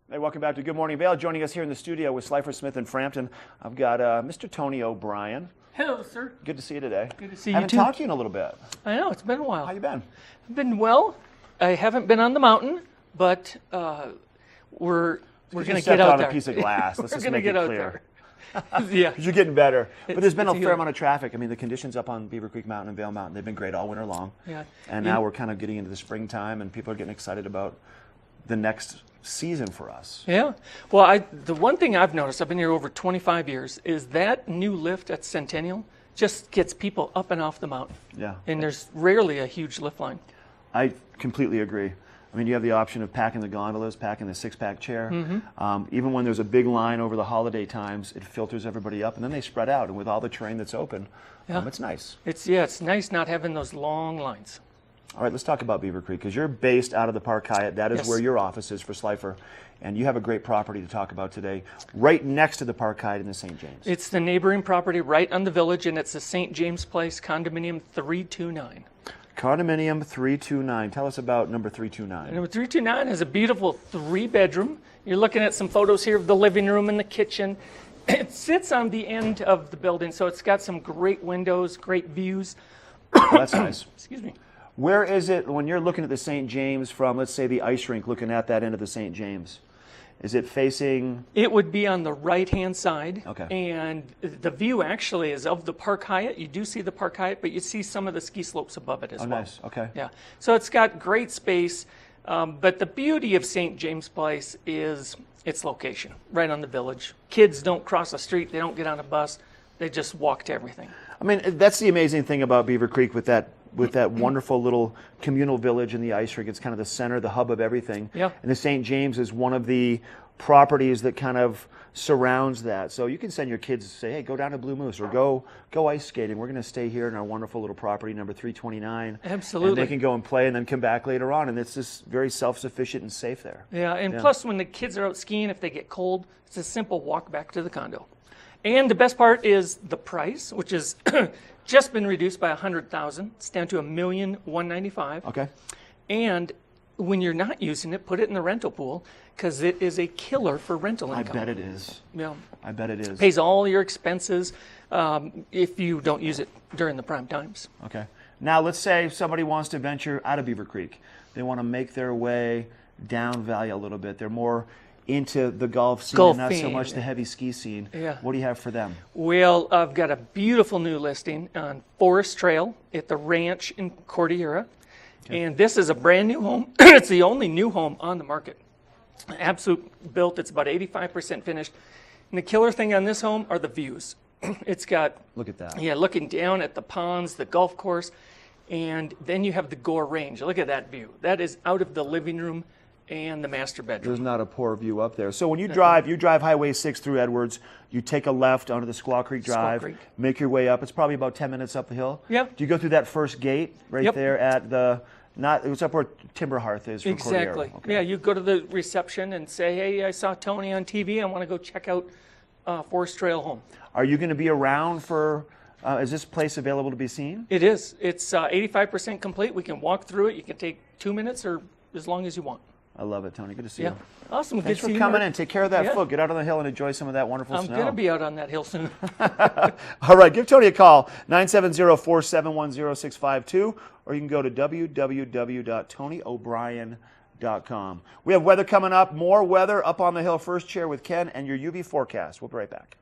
Hey, welcome back to Good Morning Vail. Joining us here in the studio with Slifer, Smith, and Frampton, I've got Mr. Tony O'Brien. Hello, sir. Good to see you today. Good to see you too. I haven't talked to you in a little bit. I know, it's been a while. How you been? I've been well. I haven't been on the mountain, but we're going to get out on there. a piece of glass. Let's just make it clear. Yeah. You're getting better. But there's been a fair amount of traffic. I mean, the conditions up on Beaver Creek Mountain and Vail Mountain, they've been great all winter long. Yeah. And now we're kind of getting into the springtime, and people are getting excited about the next season for us. Yeah. Well, the one thing I've noticed, I've been here over 25 years, is that new lift at Centennial just gets people up and off the mountain. Yeah. And there's rarely a huge lift line. I completely agree. I mean, you have the option of packing the gondolas, packing the six-pack chair. Even when there's a big line over the holiday times, it filters everybody up, and then they spread out. And with all the terrain that's open, it's nice. It's nice not having those long lines. All right, let's talk about Beaver Creek, because you're based out of the Park Hyatt. That is where your office is for Slifer. And you have a great property to talk about today, right next to the Park Hyatt in the St. James. It's the neighboring property right on the village, and it's the St. James Place, condominium 329. Condominium 329. Tell us about number 329. Number 329 is a beautiful 3-bedroom. You're looking at some photos here of the living room and the kitchen. It sits on the end of the building, so it's got some great windows, great views. Oh, that's nice. Excuse me. Where is it when you're looking at the St. James from, let's say, the ice rink, looking at that end of the St. James? Is it facing? It would be on the right-hand side. Okay. And the view actually is of the Park Hyatt. You do see the Park Hyatt, but you see some of the ski slopes above it as well. Oh, nice. Okay. Yeah. So it's got great space. But the beauty of St. James Place is its location, right on the village. Kids don't cross the street. They don't get on a bus. They just walk to everything. I mean, that's the amazing thing about Beaver Creek with that wonderful little communal village in the ice rink. It's kind of the center, the hub of everything. Yeah. And the St. James is one of the properties that kind of surrounds that. So you can send your kids to say, hey, go down to Blue Moose or go ice skating. We're going to stay here in our wonderful little property, number 329. Absolutely. And they can go and play and then come back later on. And it's just very self-sufficient and safe there. Yeah, and plus when the kids are out skiing, if they get cold, it's a simple walk back to the condo. And the best part is the price, which is just been reduced by $100,000. It's down to $1,195,000. Okay. And when you're not using it, put it in the rental pool because it is a killer for rental income. I bet it is. Yeah. I bet it is. Pays all your expenses if you don't use it during the prime times. Okay. Now let's say somebody wants to venture out of Beaver Creek. They want to make their way down Valley a little bit. They're more into the golf scene and not so much the heavy ski scene. Yeah. What do you have for them? Well, I've got a beautiful new listing on Forest Trail at the ranch in Cordillera. Okay. And this is a brand new home. It's the only new home on the market. Absolute built. It's about 85% finished. And the killer thing on this home are the views. It's got... Look at that. Yeah, looking down at the ponds, the golf course, and then you have the Gore Range. Look at that view. That is out of the living room and the master bedroom. There's not a poor view up there. So when you drive Highway 6 through Edwards, you take a left onto the Squaw Creek Drive, make your way up. It's probably about 10 minutes up the hill. Yep. Do you go through that first gate right there at the, it's up where Timber Hearth is for Exactly. Cordillera. Okay. Yeah, you go to the reception and say, hey, I saw Tony on TV. I want to go check out Forest Trail Home. Are you going to be around for, is this place available to be seen? It is. It's 85% complete. We can walk through it. You can take 2 minutes or as long as you want. I love it, Tony. Good to see you. Awesome. Thanks for coming in. Take care of that foot. Get out on the hill and enjoy some of that wonderful snow. I'm going to be out on that hill soon. All right. Give Tony a call, 970-471-0652, or you can go to www.tonyobrien.com. We have weather coming up. More weather up on the hill. First chair with Ken and your UV forecast. We'll be right back.